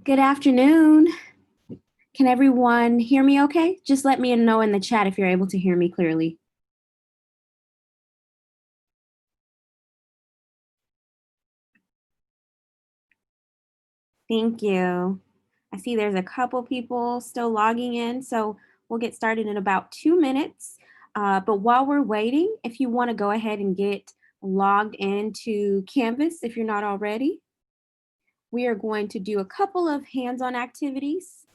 Good afternoon. Can everyone hear me okay? Just let me know in the chat if you're able to hear me clearly. Thank you. I see there's a couple people still logging in, so we'll get started in about 2 minutes. But while we're waiting, if you want to go ahead and get logged into Canvas, if you're not already, we are going to do a couple of hands-on activities.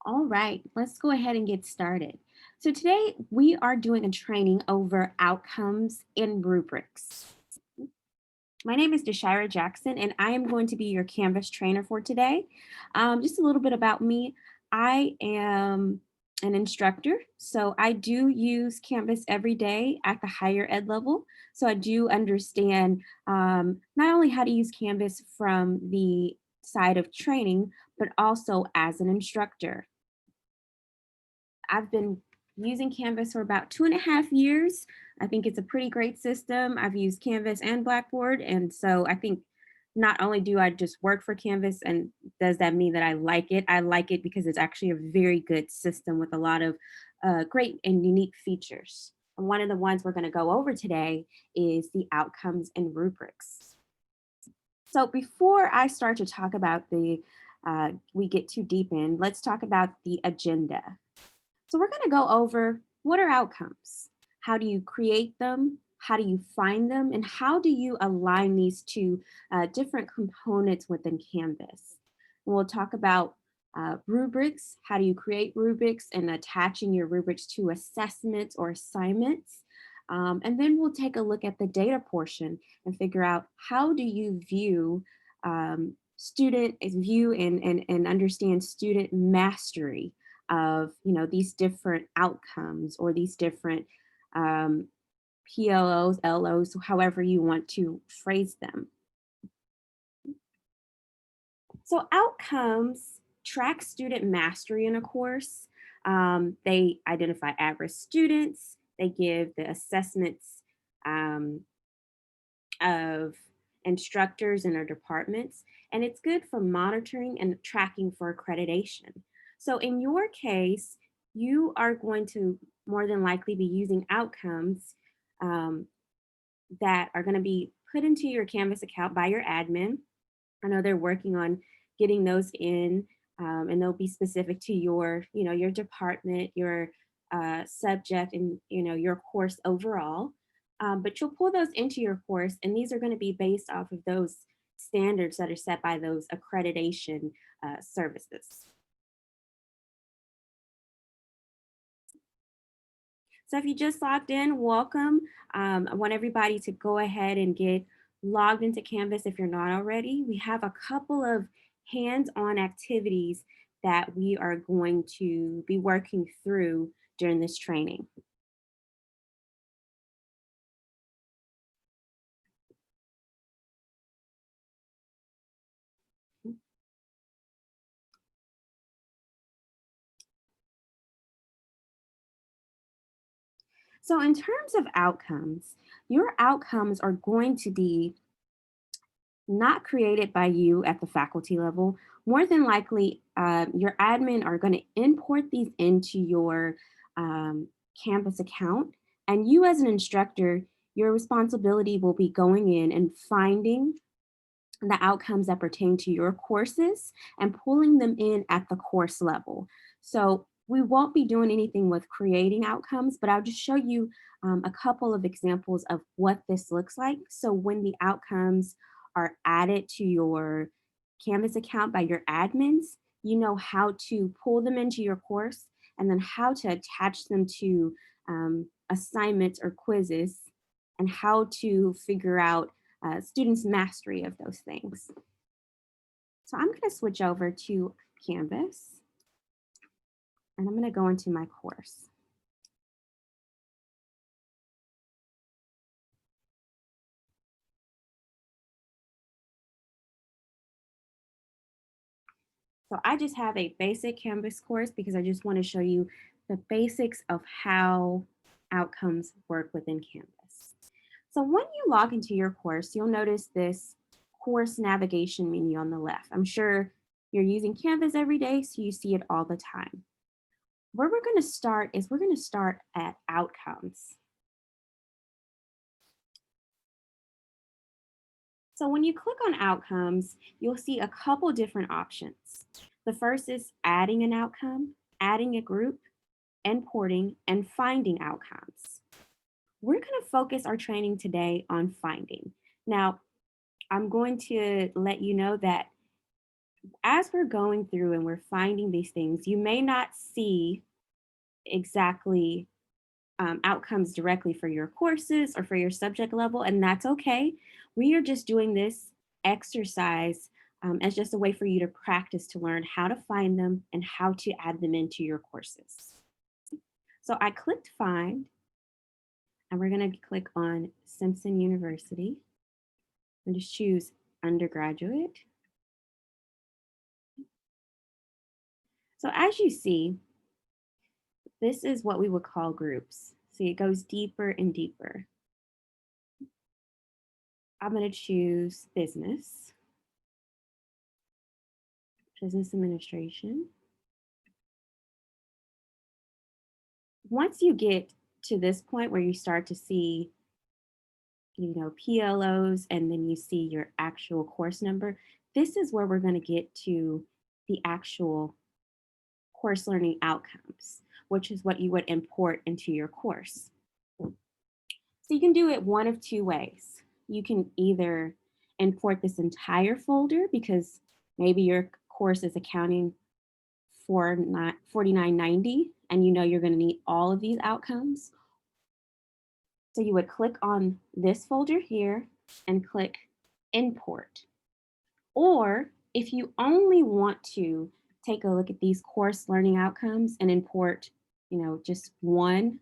All right, let's go ahead and get started. So today we are doing a training over outcomes in rubrics. My name is Deshira Jackson, and I am going to be your Canvas trainer for today. Just a little bit about me. I am an instructor, so I do use Canvas every day at the higher ed level. So I do understand not only how to use Canvas from the side of training, but also as an instructor. I've been using Canvas for about 2.5 years. I think it's a pretty great system. I've used Canvas and Blackboard. And so I think not only do I just work for Canvas and does that mean that I like it because it's actually a very good system with a lot of great and unique features. And one of the ones we're going to go over today is the outcomes and rubrics. So before I start to talk about we get too deep in, let's talk about the agenda. So we're going to go over what are outcomes? How do you create them? How do you find them? And how do you align these to different components within Canvas? And we'll talk about rubrics. How do you create rubrics and attaching your rubrics to assessments or assignments? And then we'll take a look at the data portion and figure out how do you view and understand student mastery of these different outcomes or these different um, PLOs, LOs, however you want to phrase them. So outcomes track student mastery in a course. They identify average students. They give the assessments um, of instructors in our departments, and it's good for monitoring and tracking for accreditation. So in your case, you are going to more than likely be using outcomes um, that are going to be put into your Canvas account by your admin. I know they're working on getting those in, and they'll be specific to your department, your subject, and your course overall. But you'll pull those into your course, and these are going to be based off of those standards that are set by those accreditation services. So if you just logged in, welcome. I want everybody to go ahead and get logged into Canvas if you're not already. We have a couple of hands-on activities that we are going to be working through during this training. So in terms of outcomes, your outcomes are going to be not created by you at the faculty level. More than likely, your admin are going to import these into your Canvas account. And you as an instructor, your responsibility will be going in and finding the outcomes that pertain to your courses and pulling them in at the course level. So we won't be doing anything with creating outcomes, but I'll just show you a couple of examples of what this looks like. So when the outcomes are added to your Canvas account by your admins, you know how to pull them into your course and then how to attach them to assignments or quizzes and how to figure out students' mastery of those things. So I'm going to switch over to Canvas and I'm going to go into my course. So I just have a basic Canvas course because I just want to show you the basics of how outcomes work within Canvas. So when you log into your course, you'll notice this course navigation menu on the left. I'm sure you're using Canvas every day, so you see it all the time. Where we're going to start is we're going to start at outcomes. So when you click on outcomes, you'll see a couple different options. The first is adding an outcome, adding a group, importing, and finding outcomes. We're going to focus our training today on finding. Now, I'm going to let you know that as we're going through and we're finding these things, you may not see exactly outcomes directly for your courses or for your subject level, and that's okay. We are just doing this exercise as just a way for you to practice to learn how to find them and how to add them into your courses. So I clicked find, and we're going to click on Simpson University and just choose undergraduate. So as you see, this is what we would call groups. See, it goes deeper and deeper. I'm going to choose business administration. Once you get to this point where you start to see, PLOs and then you see your actual course number, this is where we're going to get to the actual course learning outcomes, which is what you would import into your course. So you can do it one of two ways. You can either import this entire folder because maybe your course is accounting for $49.90 and you know you're going to need all of these outcomes. So you would click on this folder here and click import. Or if you only want to take a look at these course learning outcomes and import, just one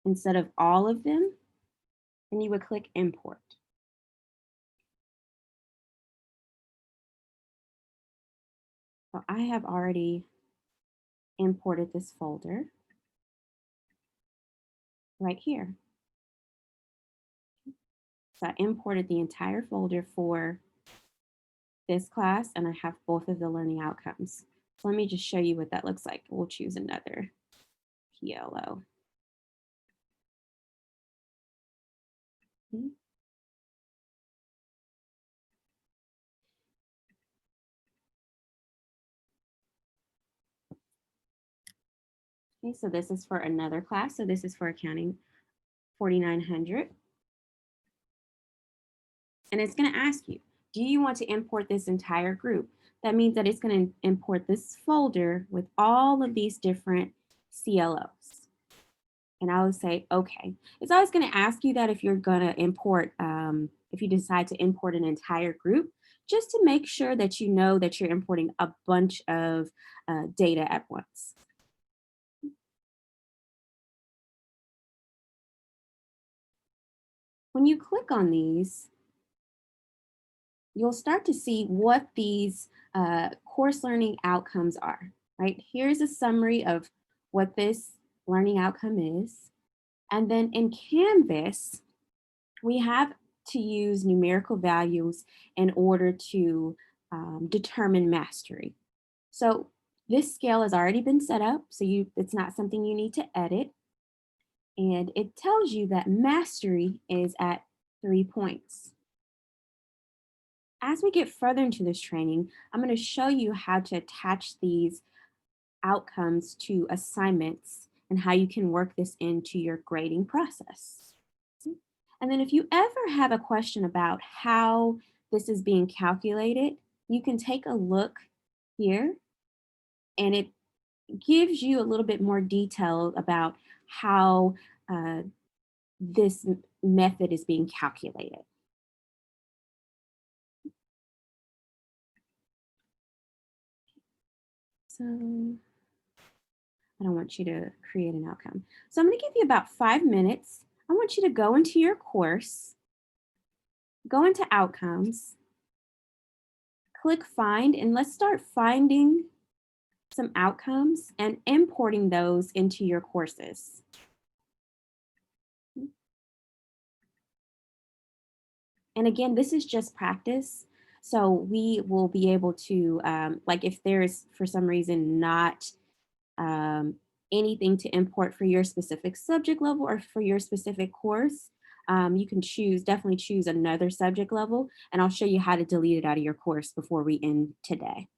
instead of all of them, then you would click import. So I have already imported this folder right here. So I imported the entire folder for this class and I have both of the learning outcomes. So let me just show you what that looks like. We'll choose another PLO. Okay, so this is for another class. So this is for accounting 4900. And it's going to ask you, do you want to import this entire group? That means that it's going to import this folder with all of these different CLOs. And I would say, okay. It's always going to ask you that if you're going to import, if you decide to import an entire group, just to make sure that you know that you're importing a bunch of data at once. When you click on these, you'll start to see what these course learning outcomes are, right? Here's a summary of what this learning outcome is. And then in Canvas, we have to use numerical values in order to determine mastery. So this scale has already been set up, so it's not something you need to edit. And it tells you that mastery is at 3 points. As we get further into this training, I'm going to show you how to attach these outcomes to assignments and how you can work this into your grading process. And then if you ever have a question about how this is being calculated, you can take a look here, and it gives you a little bit more detail about how uh, this method is being calculated. So I don't want you to create an outcome. So I'm going to give you about 5 minutes. I want you to go into your course, go into outcomes, click find, and let's start finding some outcomes and importing those into your courses. And again, this is just practice. So we will be able to, like if there's for some reason not um, anything to import for your specific subject level or for your specific course, you can definitely choose another subject level, and I'll show you how to delete it out of your course before we end today.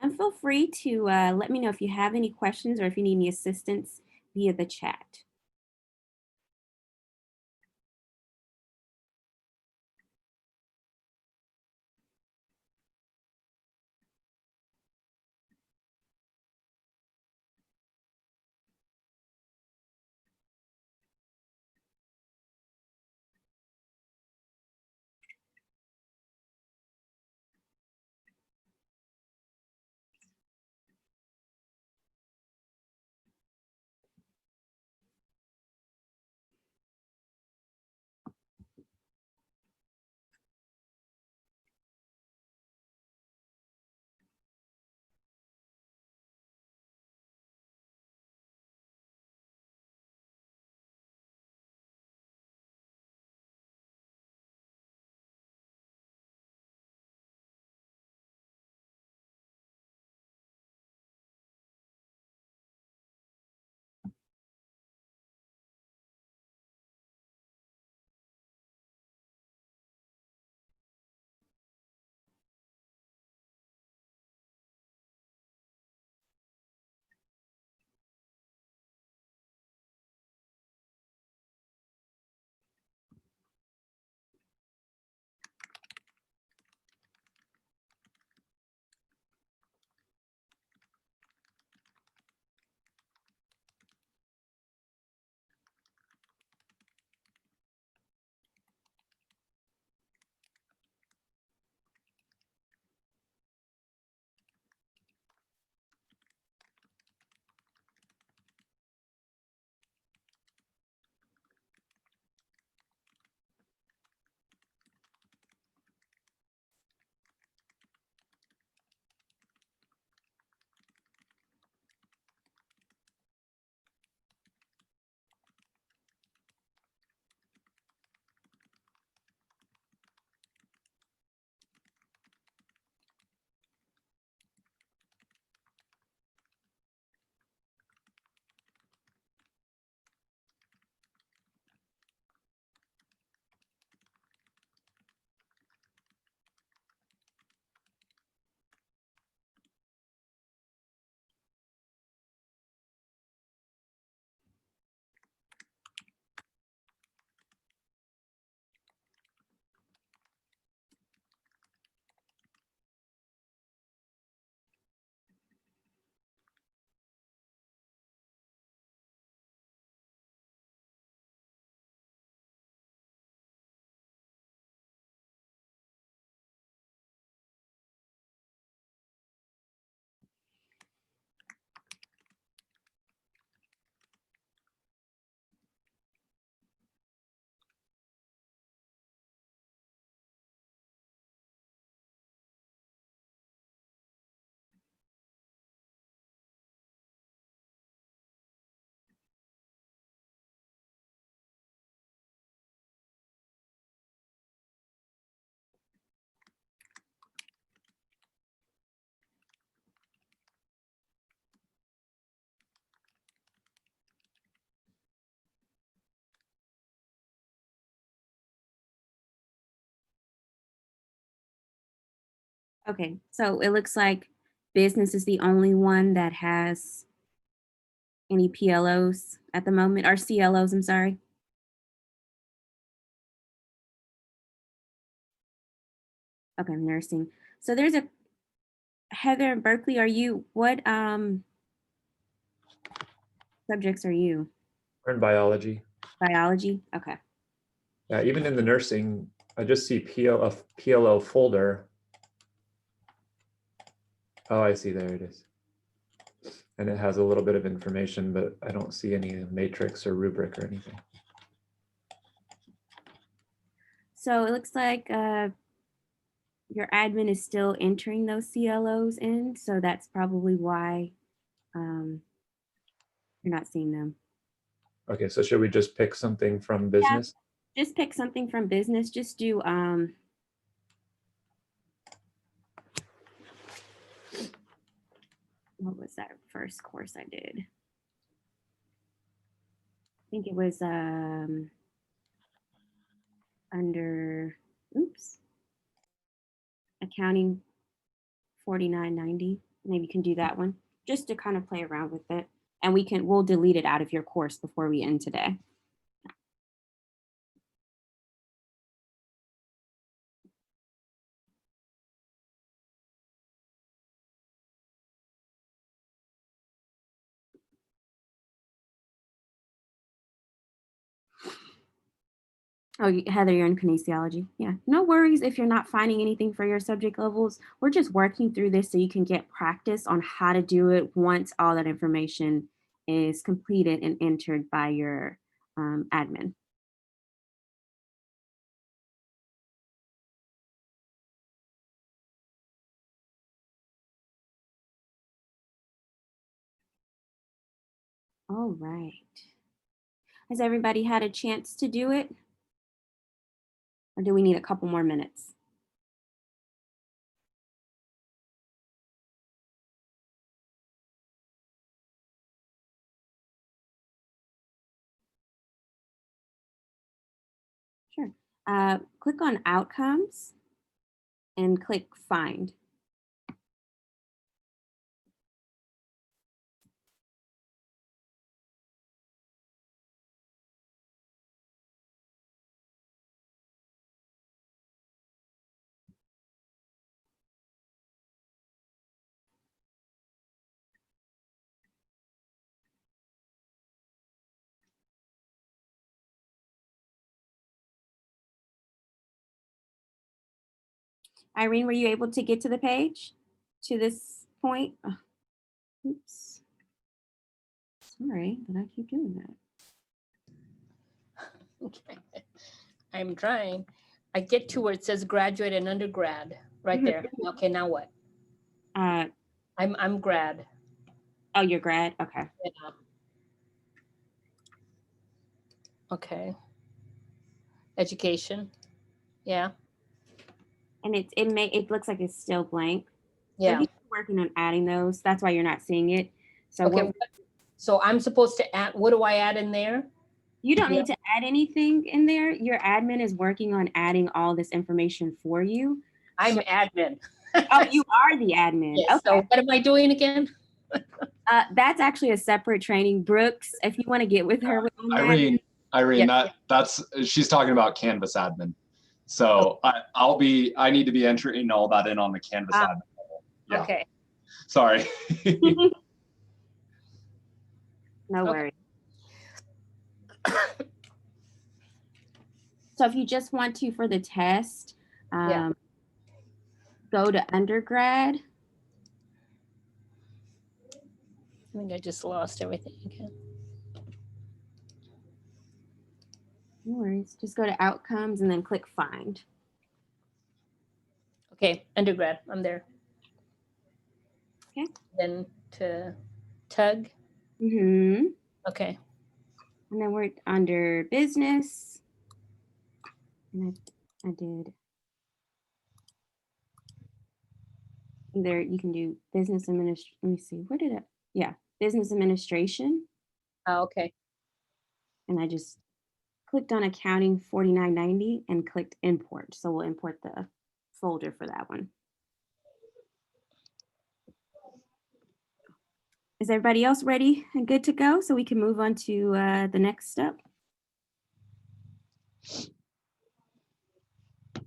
And feel free to let me know if you have any questions or if you need any assistance via the chat. Okay, so it looks like business is the only one that has any PLOs at the moment, or CLOs, I'm sorry. Okay, nursing. So there's a Heather and Berkeley, are you, what subjects are you? We're in biology. Biology? Okay. Yeah, even in the nursing, I just see PLO folder. Oh, I see, there it is. And it has a little bit of information, but I don't see any matrix or rubric or anything. So it looks like your admin is still entering those CLOs in, so that's probably why you're not seeing them. Okay, so should we just pick something from business? Just pick something from business. Just do what was that first course I did? I think it was under accounting 4990. Maybe you can do that one just to kind of play around with it. And we'll delete it out of your course before we end today. Oh, Heather, you're in kinesiology. Yeah, no worries if you're not finding anything for your subject levels. We're just working through this so you can get practice on how to do it once all that information is completed and entered by your admin. All right. Has everybody had a chance to do it? Or do we need a couple more minutes? Sure. Click on outcomes and click find. Irene, were you able to get to the page to this point? Oh, oops. Sorry, but I keep doing that. Okay. I'm trying. I get to where it says graduate and undergrad right there. Okay, now what? I'm grad. Oh, you're grad? Okay. Yeah. Okay. Education. Yeah. And it looks like it's still blank. So Yeah. he's working on adding those. That's why you're not seeing it. So Okay. So I'm supposed to add, what do I add in there? you don't need to add anything in there. Your admin is working on adding all this information for you. I'm So, admin. oh, you are the admin. Yes. Okay. So what am I doing again? That's actually a separate training. Brooks, if you want to get with her on that. Irene, Yeah. that's she's talking about Canvas admin. So I need to be entering all that in on the Canvas admin level. Yeah. Okay. Sorry. No worries. So if you just want to, for the test, go to undergrad. I think I just lost everything again. No worries. Just go to outcomes and then click find. Okay, undergrad, I'm there. Okay. Then to tug. Mm-hmm. Okay. And then we're under business. And I did either you can do business administration. Let me see. Where did it? Yeah, business administration. Oh, okay. And I just clicked on accounting 4990 and clicked import. So we'll import the folder for that one. Is everybody else ready and good to go so we can move on to the next step? All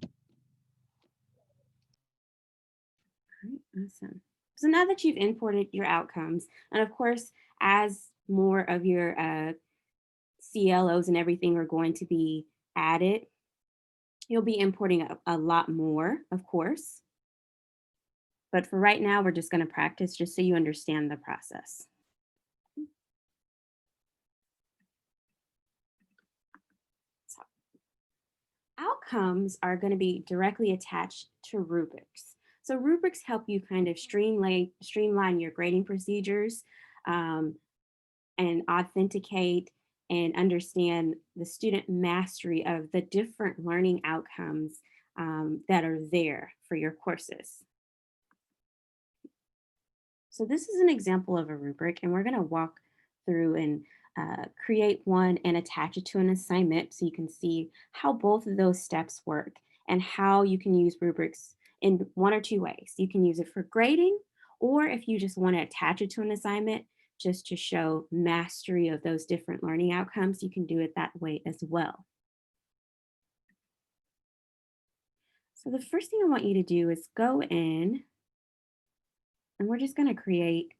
right, awesome. So now that you've imported your outcomes, and of course, as more of your CLOs and everything are going to be added, you'll be importing a lot more, of course. But for right now, we're just going to practice just so you understand the process. So, outcomes are going to be directly attached to rubrics. So rubrics help you kind of streamline your grading procedures and authenticate and understand the student mastery of the different learning outcomes that are there for your courses. So this is an example of a rubric, and we're going to walk through and create one and attach it to an assignment so you can see how both of those steps work and how you can use rubrics in one or two ways. You can use it for grading, or if you just want to attach it to an assignment just to show mastery of those different learning outcomes, you can do it that way as well. So the first thing I want you to do is go in, and we're just going to create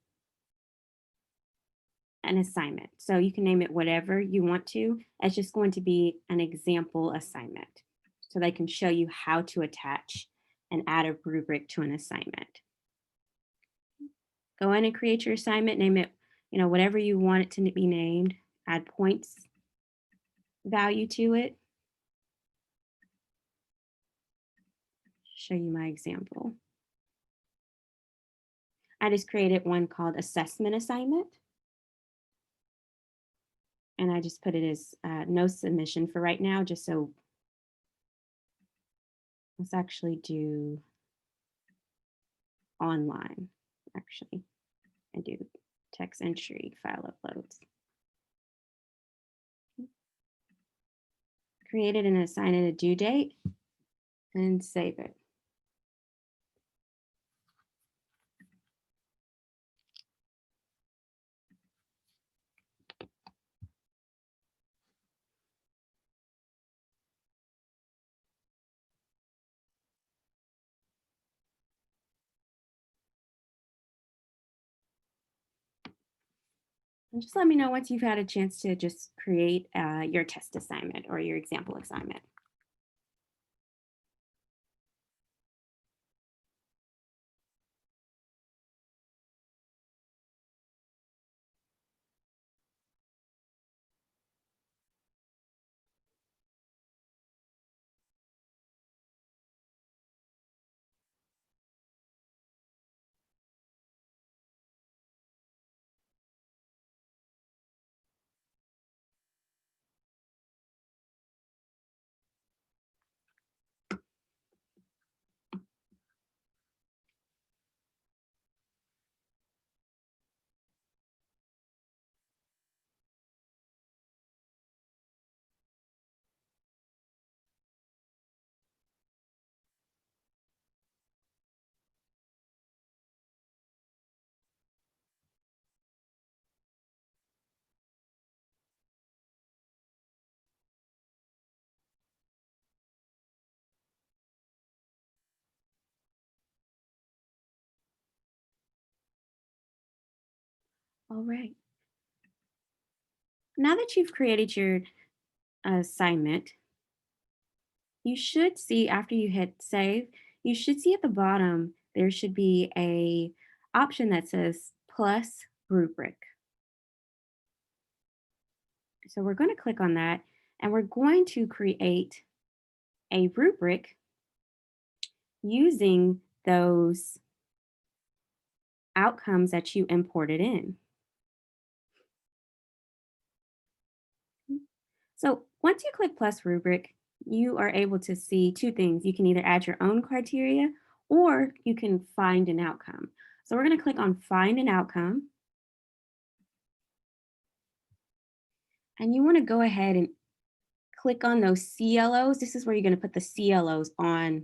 an assignment. So you can name it whatever you want to. It's just going to be an example assignment so they can show you how to attach and add a rubric to an assignment. Go in and create your assignment, name it, whatever you want it to be named, add points value to it. Show you my example. I just created one called assessment assignment. And I just put it as no submission for right now, just so let's actually do online, actually, and do text entry file uploads. Create it and assign it a due date and save it. And just let me know once you've had a chance to just create your test assignment or your example assignment. All right. Now that you've created your assignment, you should see after you hit save, you should see at the bottom, there should be a option that says plus rubric. So we're going to click on that and we're going to create a rubric using those outcomes that you imported in. So once you click plus rubric, you are able to see two things. You can either add your own criteria or you can find an outcome. So we're going to click on find an outcome. And you want to go ahead and click on those CLOs. This is where you're going to put the CLOs on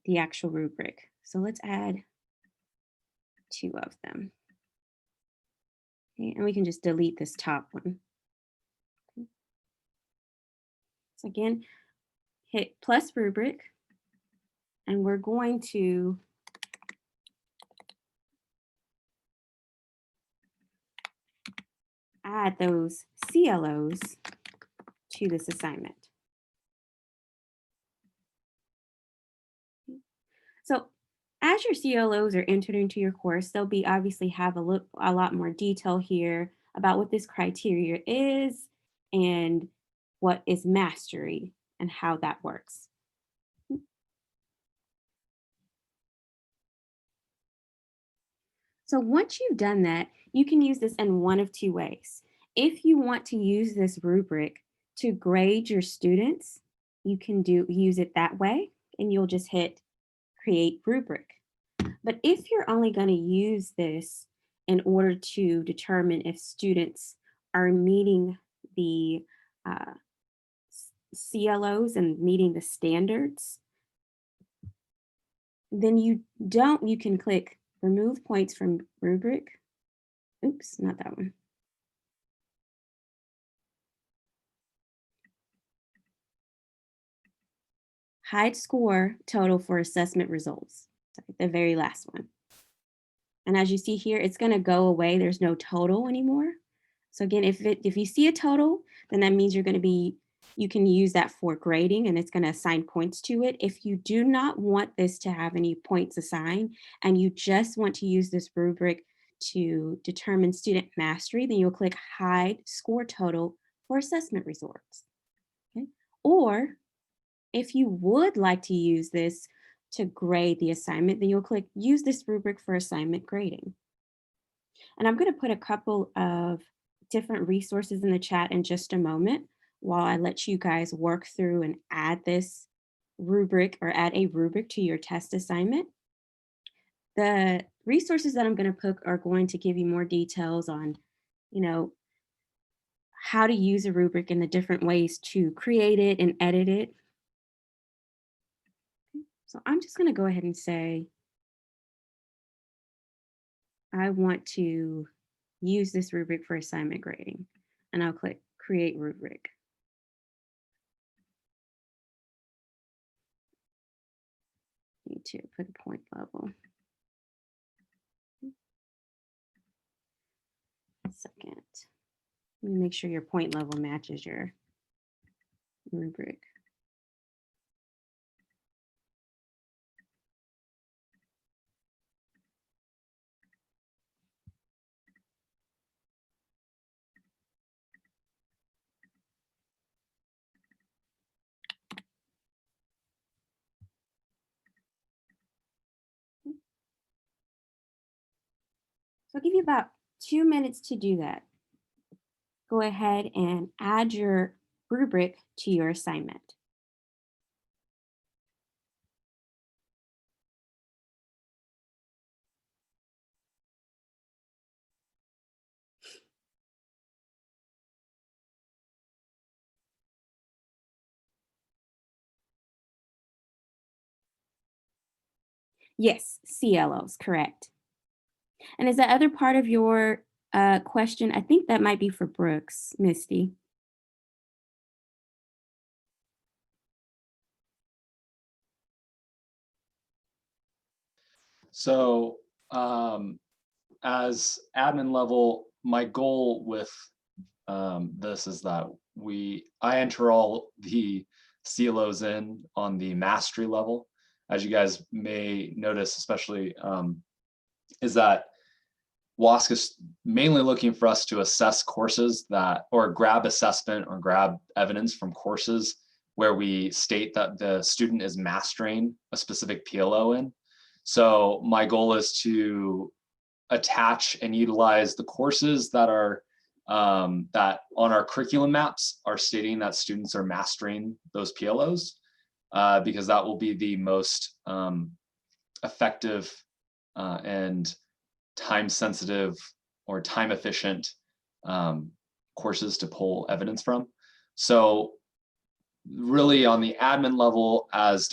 the actual rubric. So let's add two of them. Okay, and we can just delete this top one. Okay. So again, hit plus rubric, and we're going to add those CLOs to this assignment. So as your CLOs are entered into your course, they'll be obviously have a lot more detail here about what this criteria is and what is mastery and how that works. So once you've done that, you can use this in one of two ways. If you want to use this rubric to grade your students, you can use it that way, and you'll just hit create rubric. But if you're only going to use this in order to determine if students are meeting the CLOs and meeting the standards, then you can click remove points from rubric. Oops, not that one. Hide score total for assessment results. Sorry, the very last one. And as you see here, it's going to go away. There's no total anymore. So again, if you see a total, then that means you can use that for grading, and it's going to assign points to it. If you do not want this to have any points assigned, and you just want to use this rubric to determine student mastery, then you'll click hide score total for assessment results. Okay? Or if you would like to use this to grade the assignment, then you'll click use this rubric for assignment grading. And I'm going to put a couple of different resources in the chat in just a moment while I let you guys work through and add this rubric or add a rubric to your test assignment. The resources that I'm going to put are going to give you more details on, how to use a rubric and the different ways to create it and edit it. So I'm just going to go ahead and say, I want to use this rubric for assignment grading, and I'll click create rubric. Need to put a point level. Second, make sure your point level matches your rubric. So I'll give you about 2 minutes to do that. Go ahead and add your rubric to your assignment. Yes, CLOs, correct. And is that other part of your question? I think that might be for Brooks, Misty. So as admin level, my goal with this is that I enter all the CLOs in on the mastery level. As you guys may notice, especially, is that WASC is mainly looking for us to assess courses or grab assessment or grab evidence from courses where we state that the student is mastering a specific PLO in. So my goal is to attach and utilize the courses that are that on our curriculum maps are stating that students are mastering those PLOs, because that will be the most effective and time sensitive or time efficient courses to pull evidence from. So really on the admin level as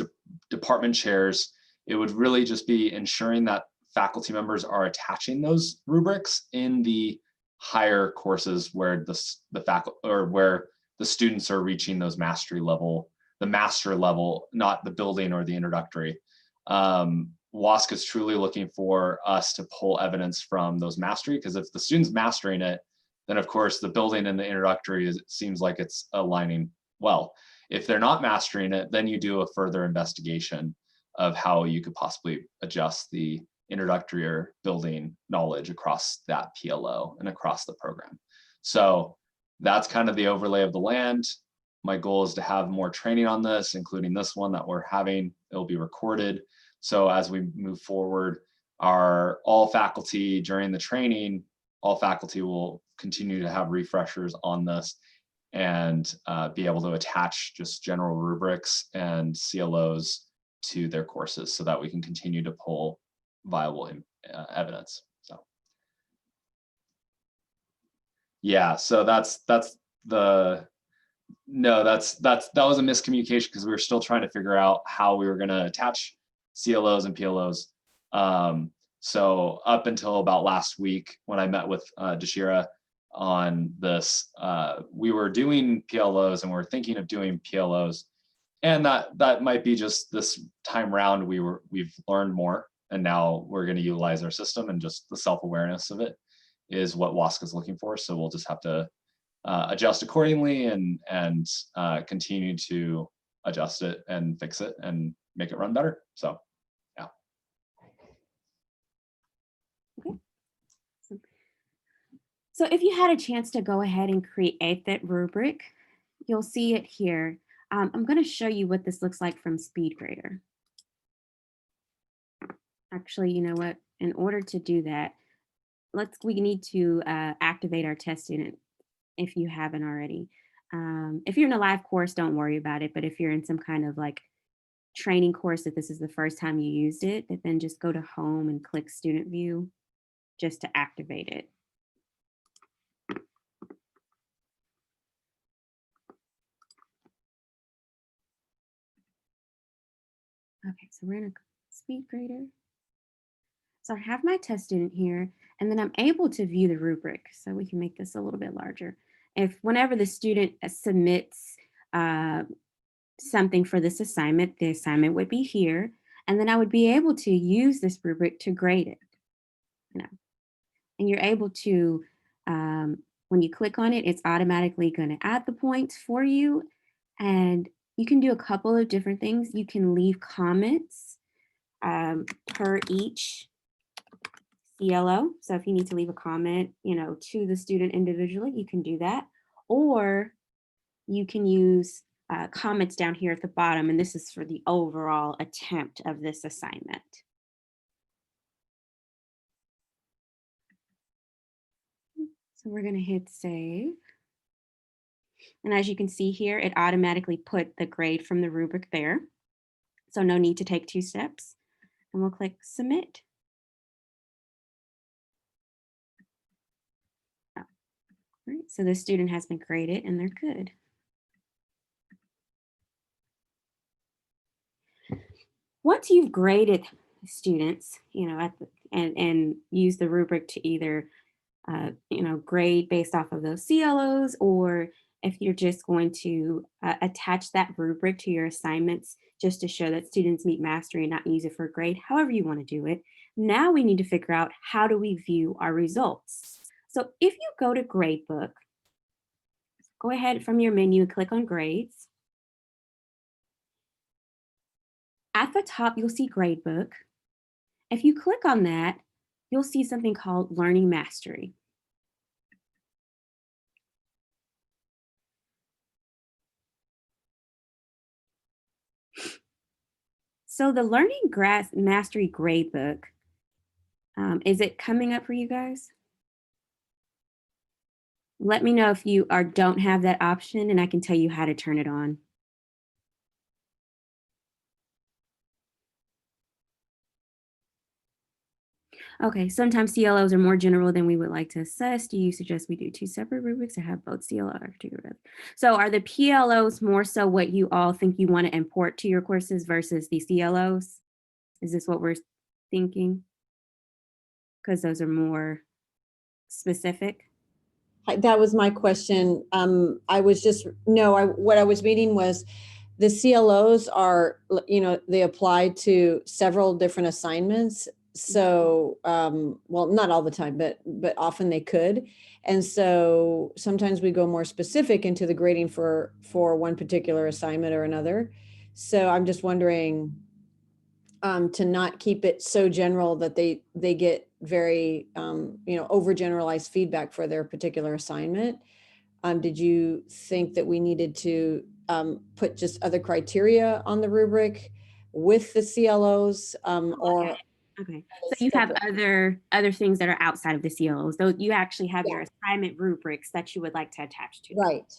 department chairs, it would really just be ensuring that faculty members are attaching those rubrics in the higher courses where the faculty or where the students are reaching those mastery level, the master level, not the building or the introductory. WASC is truly looking for us to pull evidence from those mastery, because if the student's mastering it, then of course the building and the introductory seems like it's aligning well. If they're not mastering it, then you do a further investigation of how you could possibly adjust the introductory or building knowledge across that PLO and across the program. So that's kind of the overlay of the land. My goal is to have more training on this, including this one that we're having. It'll be recorded. So as we move forward, all faculty during the training, all faculty will continue to have refreshers on this and be able to attach just general rubrics and CLOs to their courses so that we can continue to pull viable evidence. So yeah, so that was a miscommunication because we were still trying to figure out how we were going to attach CLOs and PLOs. So up until about last week when I met with Dashira on this, we were doing PLOs and we're thinking of doing PLOs, and that might be just this time round we've learned more, and now we're going to utilize our system, and just the self-awareness of it is what WASC is looking for. So we'll just have to adjust accordingly and continue to adjust it and fix it and make it run better. So yeah. Okay. So if you had a chance to go ahead and create that rubric, you'll see it here. I'm going to show you what this looks like from SpeedGrader. Actually, you know what? In order to do that, we need to activate our test student if you haven't already. If you're in a live course, don't worry about it. But if you're in some kind of like training course that this is the first time you used it, then just go to home and click student view just to activate it. Okay, so we're in a SpeedGrader. So I have my test student here, and then I'm able to view the rubric. So we can make this a little bit larger. Whenever the student submits something for this assignment, the assignment would be here, and then I would be able to use this rubric to grade it. And you're able to, when you click on it, it's automatically going to add the points for you. And you can do a couple of different things. You can leave comments per each CLO. So if you need to leave a comment, to the student individually, you can do that. Or you can use comments down here at the bottom, and this is for the overall attempt of this assignment. So we're going to hit save. And as you can see here, it automatically put the grade from the rubric there. So no need to take 2 steps. And we'll click submit. Oh. Right, so the student has been graded and they're good. Once you've graded students, and use the rubric to either grade based off of those CLOs, or if you're just going to attach that rubric to your assignments just to show that students meet mastery and not use it for a grade, however you want to do it. Now we need to figure out, how do we view our results? So if you go to Gradebook, go ahead from your menu and click on Grades. At the top, you'll see Gradebook. If you click on that, you'll see something called Learning Mastery. So the Learning Mastery Gradebook, is it coming up for you guys? Let me know if you don't have that option, and I can tell you how to turn it on. Okay, sometimes CLOs are more general than we would like to assess. Do you suggest we do 2 separate rubrics or have both CLO? So are the PLOs more so what you all think you want to import to your courses versus the CLOs? Is this what we're thinking? Because those are more specific. That was my question. I was just, no, what I was meaning was the CLOs are, they apply to several different assignments. So, well, not all the time, but often they could. And so sometimes we go more specific into the grading for one particular assignment or another. So I'm just wondering, to not keep it so general that they get very, overgeneralized feedback for their particular assignment. Did you think that we needed to put just other criteria on the rubric with the CLOs, or? Okay, so you have other things that are outside of the CLOs, though you actually have your assignment rubrics that you would like to attach to. Right.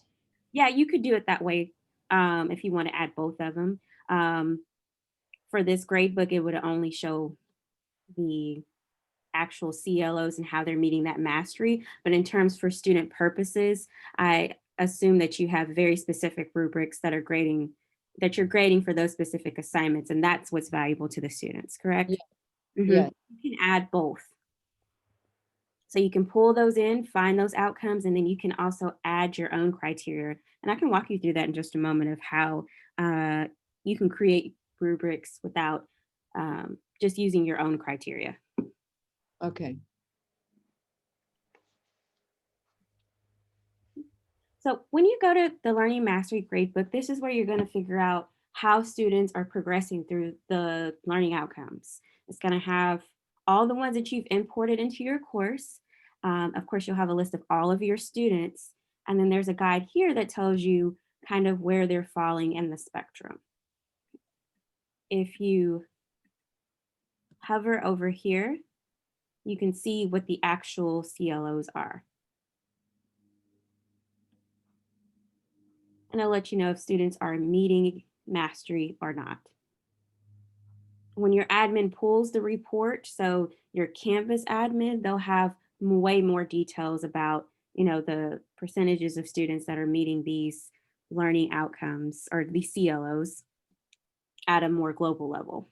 Yeah, you could do it that way if you want to add both of them. For this grade book, it would only show the actual CLOs and how they're meeting that mastery. But in terms for student purposes, I assume that you have very specific rubrics that are grading, that you're grading for those specific assignments, and that's what's valuable to the students, correct? Yeah. Mhm. Yeah. You can add both. So you can pull those in, find those outcomes, and then you can also add your own criteria. And I can walk you through that in just a moment of how you can create rubrics without just using your own criteria. Okay. So when you go to the Learning Mastery Gradebook, this is where you're going to figure out how students are progressing through the learning outcomes. It's going to have all the ones that you've imported into your course. Of course, you'll have a list of all of your students. And then there's a guide here that tells you kind of where they're falling in the spectrum. If you hover over here, you can see what the actual CLOs are. And I'll let you know if students are meeting mastery or not. When your admin pulls the report, so your Canvas admin, they'll have way more details about, the percentages of students that are meeting these learning outcomes or the CLOs at a more global level.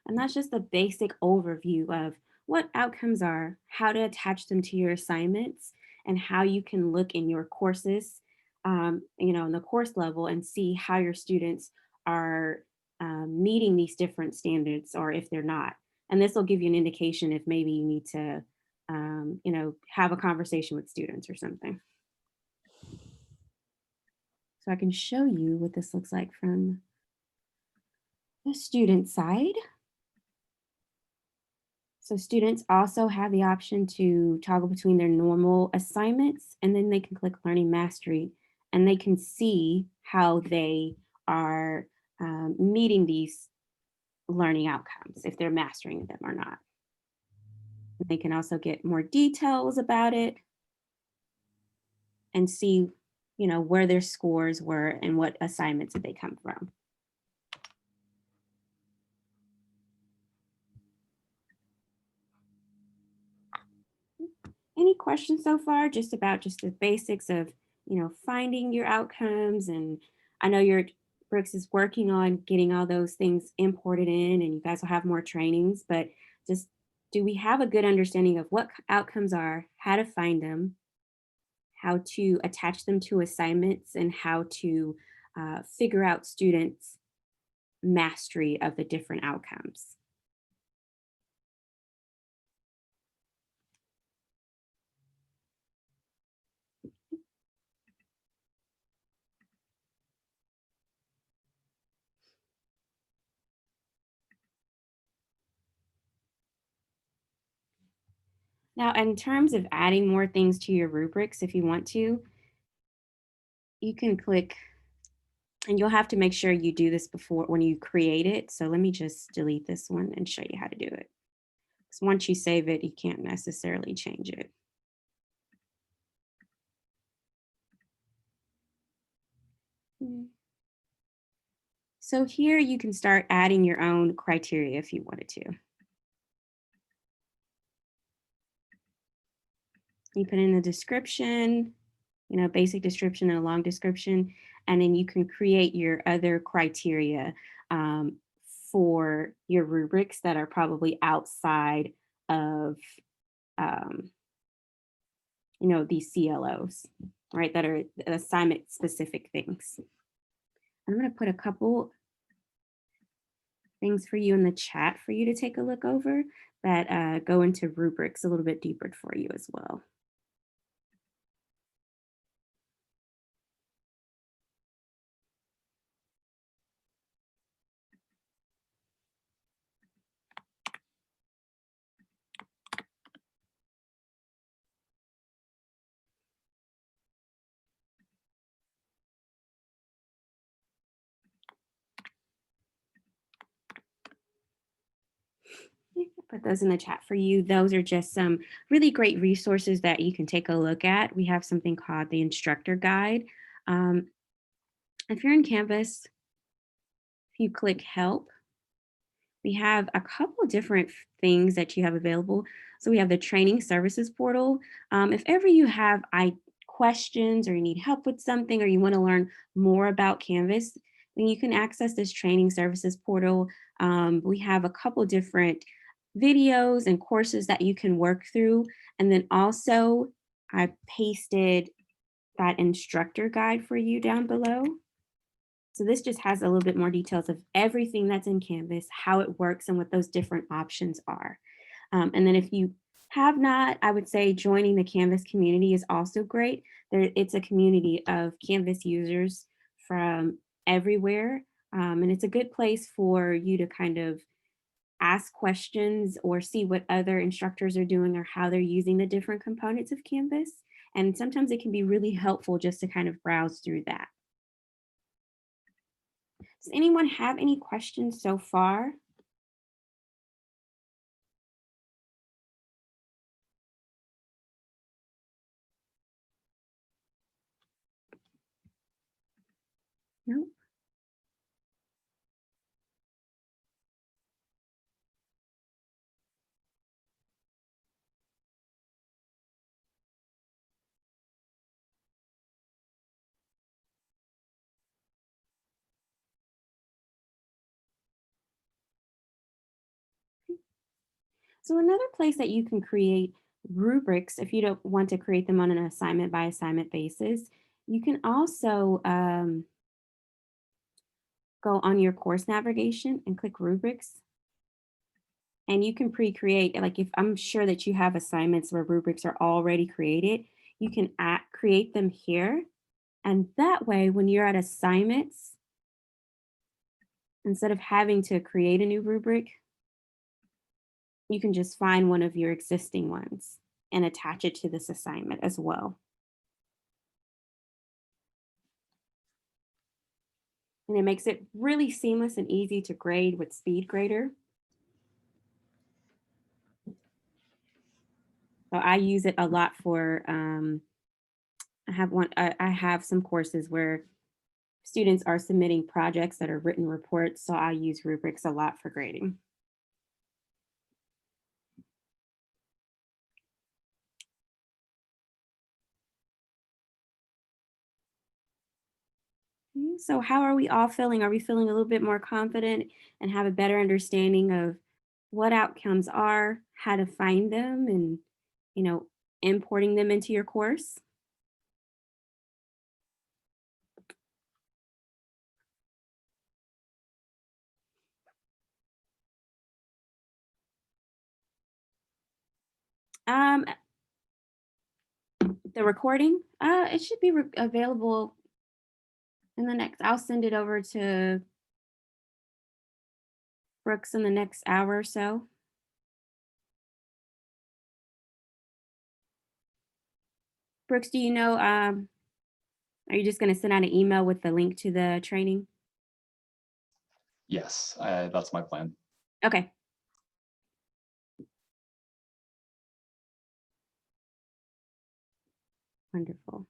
And that's just a basic overview of what outcomes are, how to attach them to your assignments, and how you can look in your courses, in the course level and see how your students are meeting these different standards or if they're not. And this will give you an indication if maybe you need to, have a conversation with students or something. So I can show you what this looks like from the student side. So students also have the option to toggle between their normal assignments, and then they can click Learning Mastery, and they can see how they are meeting these learning outcomes, if they're mastering them or not. They can also get more details about it and see, where their scores were and what assignments did they come from. Any questions so far just about just the basics of, finding your outcomes? And I know your Brooks is working on getting all those things imported in, and you guys will have more trainings, but just do we have a good understanding of what outcomes are, how to find them, how to attach them to assignments, and how to figure out students' mastery of the different outcomes? Now, in terms of adding more things to your rubrics, if you want to, you can click, and you'll have to make sure you do this before when you create it. So let me just delete this one and show you how to do it. Because once you save it, you can't necessarily change it. So here you can start adding your own criteria if you wanted to. You put in the description, basic description and a long description, and then you can create your other criteria for your rubrics that are probably outside of, um, these CLOs, right, that are assignment specific things. I'm going to put a couple things for you in the chat for you to take a look over that go into rubrics a little bit deeper for you as well. Put those in the chat for you. Those are just some really great resources that you can take a look at. We have something called the instructor guide. Um, if you're in Canvas, if you click help, we have a couple different things that you have available. So we have the training services portal. If ever you have questions or you need help with something or you want to learn more about Canvas, then you can access this training services portal. We have a couple different videos and courses that you can work through. And then also I pasted that instructor guide for you down below. So this just has a little bit more details of everything that's in Canvas, how it works, and what those different options are. And then if you have not, I would say joining the Canvas community is also great. It's a community of Canvas users from everywhere. And it's a good place for you to kind of ask questions or see what other instructors are doing or how they're using the different components of Canvas. And sometimes it can be really helpful just to kind of browse through that. Does anyone have any questions so far? No? So another place that you can create rubrics, if you don't want to create them on an assignment by assignment basis, you can also go on your course navigation and click rubrics. And you can pre-create, like if I'm sure that you have assignments where rubrics are already created, you can create them here. And that way, when you're at assignments, instead of having to create a new rubric, you can just find one of your existing ones and attach it to this assignment as well. And it makes it really seamless and easy to grade with SpeedGrader. So I use it a lot for, I have some courses where students are submitting projects that are written reports. So I use rubrics a lot for grading. So how are we all feeling? Are we feeling a little bit more confident and have a better understanding of what outcomes are, how to find them, and importing them into your course? Um, the recording, it should be available in the next. I'll send it over to Brooks in the next hour or so. Brooks, do you know, are you just going to send out an email with the link to the training? Yes, that's my plan. Okay. Wonderful.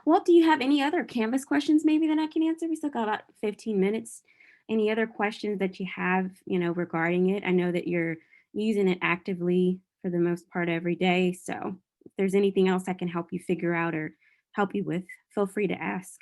Well, do you have any other Canvas questions maybe that I can answer? We still got about 15 minutes. Any other questions that you have, regarding it? I know that you're using it actively for the most part every day. So if there's anything else I can help you figure out or help you with, feel free to ask.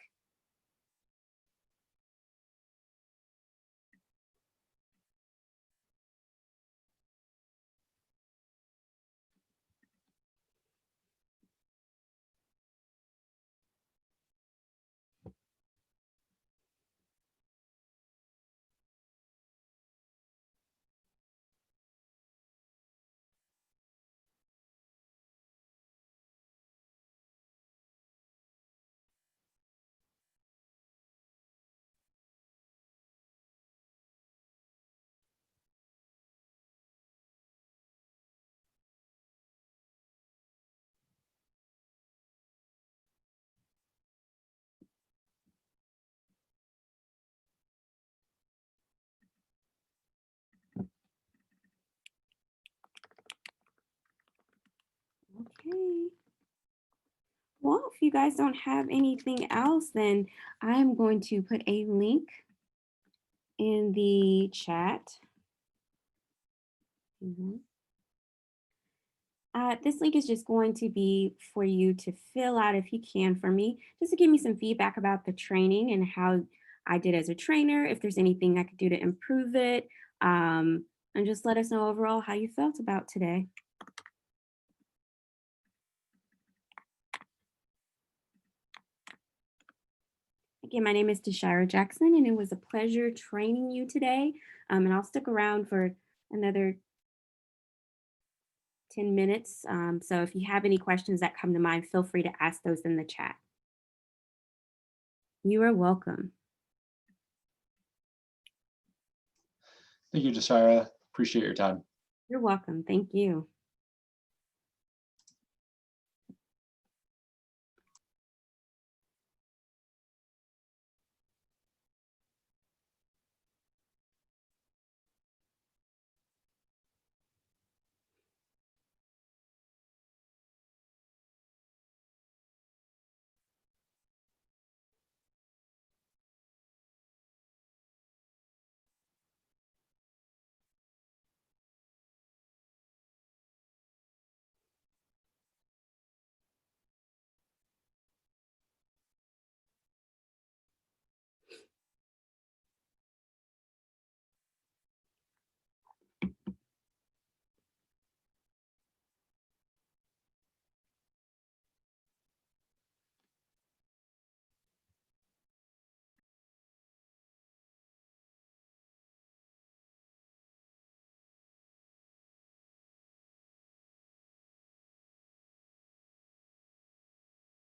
Okay. Well, if you guys don't have anything else, then I'm going to put a link in the chat. This link is just going to be for you to fill out if you can for me, just to give me some feedback about the training and how I did as a trainer, if there's anything I could do to improve it, and just let us know overall how you felt about today. Again, my name is Deshira Jackson, and it was a pleasure training you today. And I'll stick around for another 10 minutes. So if you have any questions that come to mind, feel free to ask those in the chat. You are welcome. Thank you, Jashira. Appreciate your time. You're welcome. Thank you.